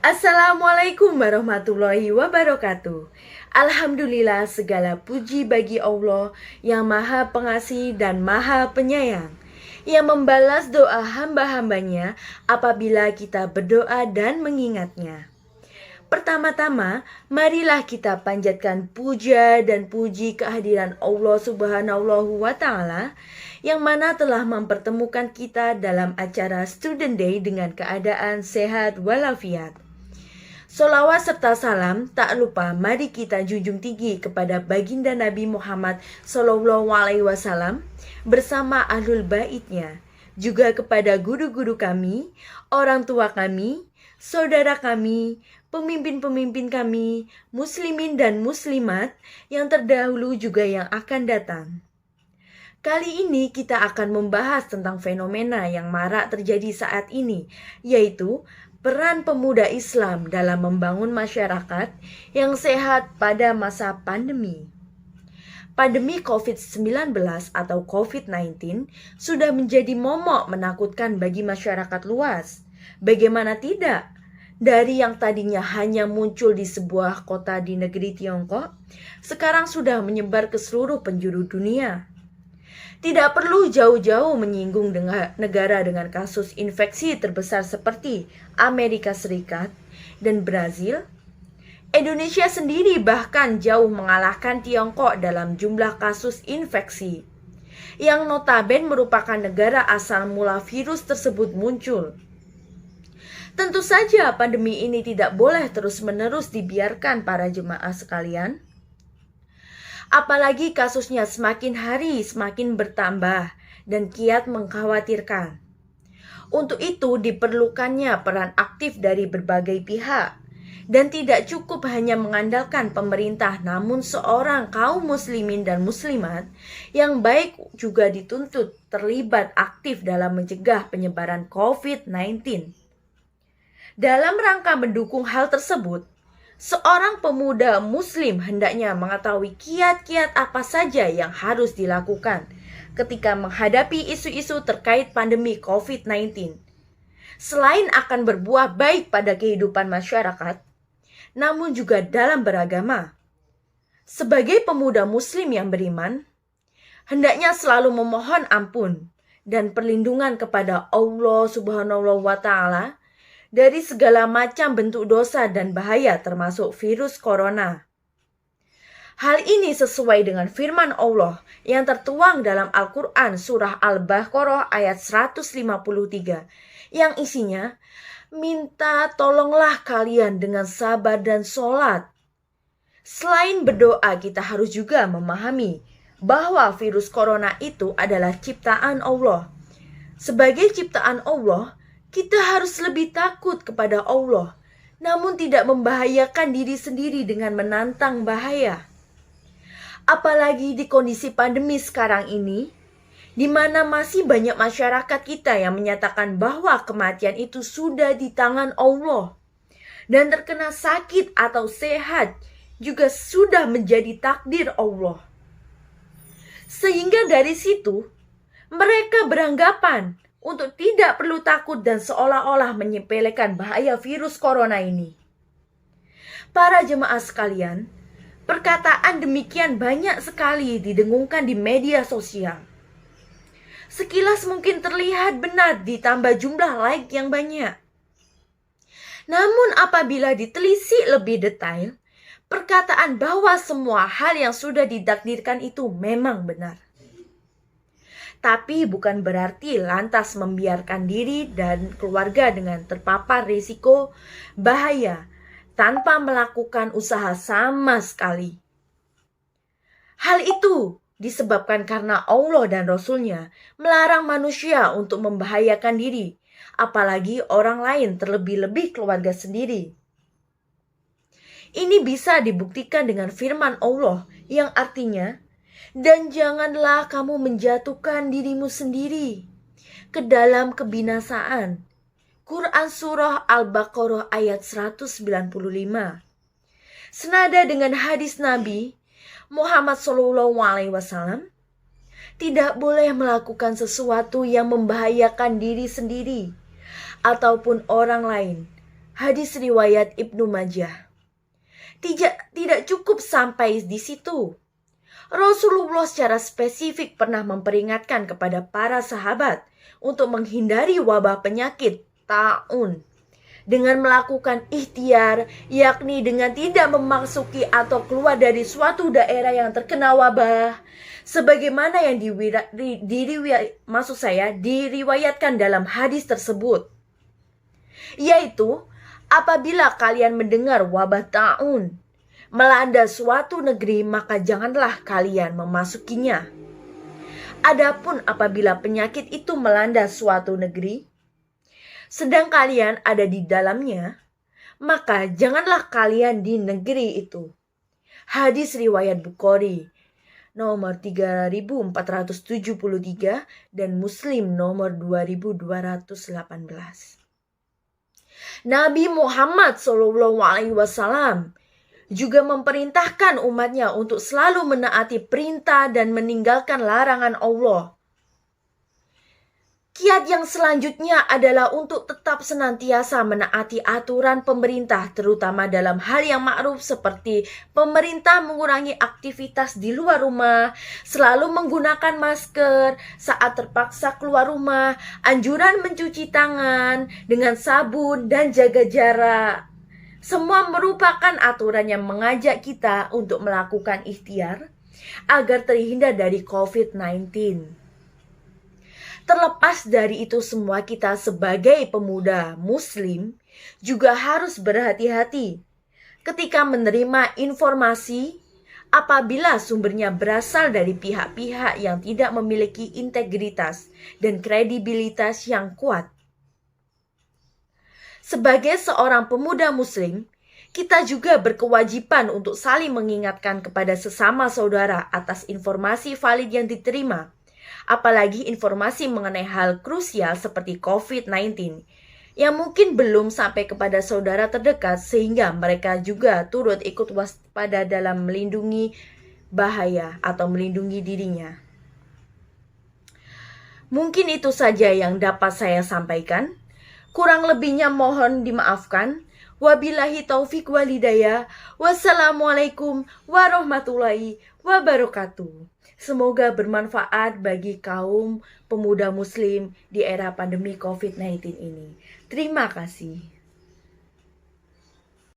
Assalamualaikum warahmatullahi wabarakatuh. Alhamdulillah, segala puji bagi Allah yang maha pengasih dan maha penyayang, yang membalas doa hamba-hambanya apabila kita berdoa dan mengingatnya. Pertama-tama, marilah kita panjatkan puja dan puji kehadiran Allah Subhanahu wa Ta'ala yang mana telah mempertemukan kita dalam acara Student Day dengan keadaan sehat walafiat. Sholawat serta salam tak lupa mari kita junjung tinggi kepada baginda Nabi Muhammad SAW bersama ahlul baitnya, juga kepada guru-guru kami, orang tua kami, saudara kami, pemimpin-pemimpin kami, muslimin dan muslimat yang terdahulu juga yang akan datang. Kali ini kita akan membahas tentang fenomena yang marak terjadi saat ini, yaitu peran pemuda Islam dalam membangun masyarakat yang sehat pada masa pandemi. Pandemi COVID-19 atau COVID-19 sudah menjadi momok menakutkan bagi masyarakat luas. Bagaimana tidak? Dari yang tadinya hanya muncul di sebuah kota di negeri Tiongkok, sekarang sudah menyebar ke seluruh penjuru dunia. Tidak perlu jauh-jauh menyinggung negara dengan kasus infeksi terbesar seperti Amerika Serikat dan Brazil. Indonesia sendiri bahkan jauh mengalahkan Tiongkok dalam jumlah kasus infeksi, yang notabene merupakan negara asal mula virus tersebut muncul. Tentu saja pandemi ini tidak boleh terus-menerus dibiarkan para jemaah sekalian. Apalagi kasusnya semakin hari semakin bertambah dan kiat mengkhawatirkan. Untuk itu diperlukannya peran aktif dari berbagai pihak. Dan tidak cukup hanya mengandalkan pemerintah, namun seorang kaum muslimin dan muslimat yang baik juga dituntut terlibat aktif dalam mencegah penyebaran COVID-19. Dalam rangka mendukung hal tersebut, seorang pemuda muslim hendaknya mengetahui kiat-kiat apa saja yang harus dilakukan ketika menghadapi isu-isu terkait pandemi COVID-19. Selain akan berbuah baik pada kehidupan masyarakat, namun juga dalam beragama. Sebagai pemuda muslim yang beriman, hendaknya selalu memohon ampun dan perlindungan kepada Allah Subhanahu wa Ta'ala dari segala macam bentuk dosa dan bahaya termasuk virus corona. Hal ini sesuai dengan firman Allah yang tertuang dalam Al-Quran surah Al-Baqarah ayat 153 yang isinya, minta tolonglah kalian dengan sabar dan sholat. Selain berdoa, kita harus juga memahami bahwa virus corona itu adalah ciptaan Allah. Sebagai ciptaan Allah, kita harus lebih takut kepada Allah, namun tidak membahayakan diri sendiri dengan menantang bahaya. Apalagi di kondisi pandemi sekarang ini, di mana masih banyak masyarakat kita yang menyatakan bahwa kematian itu sudah di tangan Allah, dan terkena sakit atau sehat juga sudah menjadi takdir Allah. Sehingga dari situ, mereka beranggapan untuk tidak perlu takut dan seolah-olah menyepelekan bahaya virus corona ini. Para jemaah sekalian, perkataan demikian banyak sekali didengungkan di media sosial. Sekilas mungkin terlihat benar ditambah jumlah like yang banyak. Namun apabila ditelisik lebih detail, perkataan bahwa semua hal yang sudah ditakdirkan itu memang benar. Tapi bukan berarti lantas membiarkan diri dan keluarga dengan terpapar risiko bahaya tanpa melakukan usaha sama sekali. Hal itu disebabkan karena Allah dan Rasul-Nya melarang manusia untuk membahayakan diri, apalagi orang lain, terlebih-lebih keluarga sendiri. Ini bisa dibuktikan dengan firman Allah yang artinya, dan janganlah kamu menjatuhkan dirimu sendiri ke dalam kebinasaan. Quran Surah Al-Baqarah ayat 195. Senada dengan hadis Nabi Muhammad SAW, tidak boleh melakukan sesuatu yang membahayakan diri sendiri ataupun orang lain, Hadis riwayat Ibnu Majah. Tidak cukup sampai di situ. Rasulullah secara spesifik pernah memperingatkan kepada para sahabat untuk menghindari wabah penyakit ta'un dengan melakukan ikhtiar, yakni dengan tidak memasuki atau keluar dari suatu daerah yang terkena wabah, sebagaimana yang diriwayatkan dalam hadis tersebut, yaitu apabila kalian mendengar wabah ta'un melanda suatu negeri, maka janganlah kalian memasukinya. Adapun apabila penyakit itu melanda suatu negeri, sedang kalian ada di dalamnya, maka janganlah kalian di negeri itu. Hadis riwayat Bukhari nomor 3473 dan Muslim nomor 2218. Nabi Muhammad SAW juga memerintahkan umatnya untuk selalu menaati perintah dan meninggalkan larangan Allah. Kiat yang selanjutnya adalah untuk tetap senantiasa menaati aturan pemerintah, terutama dalam hal yang ma'ruf seperti pemerintah mengurangi aktivitas di luar rumah, selalu menggunakan masker saat terpaksa keluar rumah, anjuran mencuci tangan dengan sabun dan jaga jarak. Semua merupakan aturan yang mengajak kita untuk melakukan ikhtiar agar terhindar dari COVID-19. Terlepas dari itu semua, kita sebagai pemuda muslim juga harus berhati-hati ketika menerima informasi apabila sumbernya berasal dari pihak-pihak yang tidak memiliki integritas dan kredibilitas yang kuat. Sebagai seorang pemuda muslim, kita juga berkewajiban untuk saling mengingatkan kepada sesama saudara atas informasi valid yang diterima, apalagi informasi mengenai hal krusial seperti COVID-19 yang mungkin belum sampai kepada saudara terdekat, sehingga mereka juga turut ikut waspada dalam melindungi bahaya atau melindungi dirinya. Mungkin itu saja yang dapat saya sampaikan. Kurang lebihnya mohon dimaafkan. Wabillahi taufik wal hidayah. Wassalamualaikum warahmatullahi wabarakatuh. Semoga bermanfaat bagi kaum pemuda muslim di era pandemi COVID-19 ini. Terima kasih.